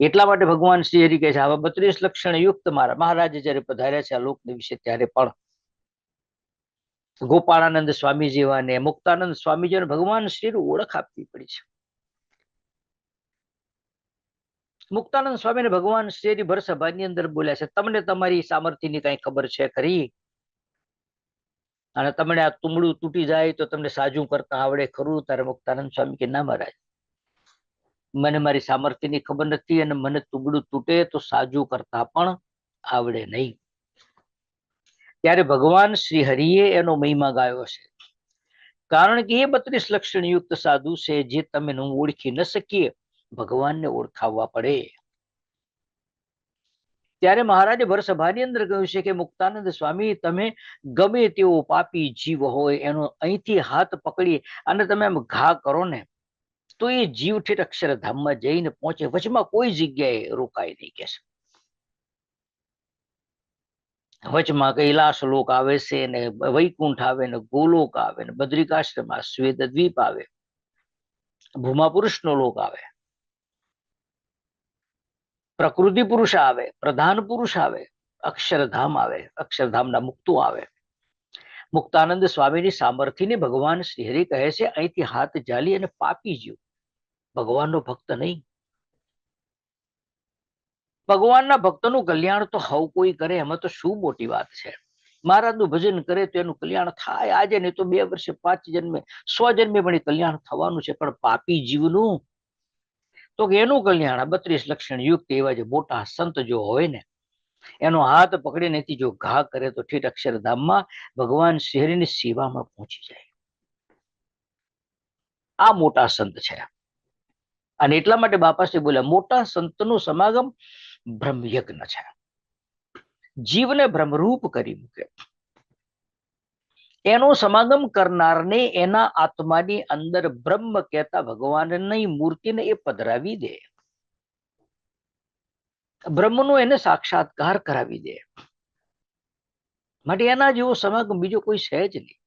એટલા માટે ભગવાન શ્રી હરિ કહે છે આવા 32 લક્ષણ યુક્ત મારા મહારાજ જયારે પધાર્યા છે આ લોકને વિશે ત્યારે પણ ગોપાળાનંદ સ્વામીજીવાને મુક્તાનંદ સ્વામીજીને ભગવાન શ્રી ઓળખ આપવી પડી છે. મુક્તાનંદ સ્વામીને ભગવાન શ્રી ભર સભાની અંદર બોલ્યા છે તમને તમારી સામર્થ્યની કઈ ખબર છે ખરી? અને તમને આ તુમડું તૂટી જાય તો તમને સાજું કરતા આવડે ખરું? ત્યારે મુક્તાનંદ સ્વામી કે ના મહારાજ, મને મારી સામર્થ્યની ખબર નથી અને મને તુગડું તૂટે તો સાજું કરતા પણ આવડે નહીં. ત્યારે ભગવાન શ્રી હરિએ એનો મહિમા ગાયો છે. કારણ કે એ 32 લક્ષણ યુક્ત સાધુ છે જે તમે ઓળખી ન શકીએ, ભગવાનને ઓળખાવવા પડે. ત્યારે મહારાજે ભર સભાની અંદર કહ્યું છે કે મુક્તાનંદ સ્વામી તમે ગમે તેવો પાપી જીવ હોય એનો અહીંથી હાથ પકડી અને તમે એમ ઘા કરો ને તો એ જીવ ઠેઠ અક્ષરધામમાં જઈને પહોંચે, વચમાં કોઈ જગ્યાએ રોકાય નહીં. કે વચમાં કૈલાસ લોક આવે છે ને વૈકુંઠ આવે ને ગોલોક આવે ને બદ્રિકાશ્રમ શ્વેત દ્વીપ આવે, ભૂમા પુરુષનો લોક આવે, પ્રકૃતિ પુરુષ આવે, પ્રધાન પુરુષ આવે, અક્ષરધામ આવે, અક્ષરધામના મુક્તો આવે. મુક્તાનંદ સ્વામીની સામર્થ્યને ભગવાન શ્રી હરિ કહે છે અહીંથી હાથ ઝાલી અને પાપી જીવ, ભગવાનનો ભક્ત નહીં. ભગવાનના ભક્તનું કલ્યાણ તો હવ કોઈ કરે, એમાં તો શું મોટી વાત છે? મહારાજનું ભજન કરે તો એનું કલ્યાણ થાય, આજે નહીં તો 2 વર્ષે 5 જન્મે 100 જન્મે પણ કલ્યાણ થવાનું છે. પણ પાપી જીવનું તો એનું કલ્યાણ 32 લક્ષણ યુક્ત એવા જે મોટા સંત જો હોય ને એનો હાથ પકડીને જો ઘા કરે તો ઠેઠ અક્ષરધામમાં ભગવાન શ્રી હરિની સેવામાં પહોંચી જાય. આ મોટા સંત છે. અને એટલા માટે બાપાશ્રી બોલ્યા મોટા સંતનું સમાગમ બ્રહ્મયજ્ઞ છે, જીવને બ્રહ્મરૂપ કરી મૂકે. એનો સમાગમ કરનારને એના આત્માની અંદર બ્રહ્મ કહેતા ભગવાનની મૂર્તિને એ પધરાવી દે, બ્રહ્મનો એને સાક્ષાત્કાર કરાવી દે. માટે એના જેવો સમાગમ બીજો કોઈ છે જ નહીં.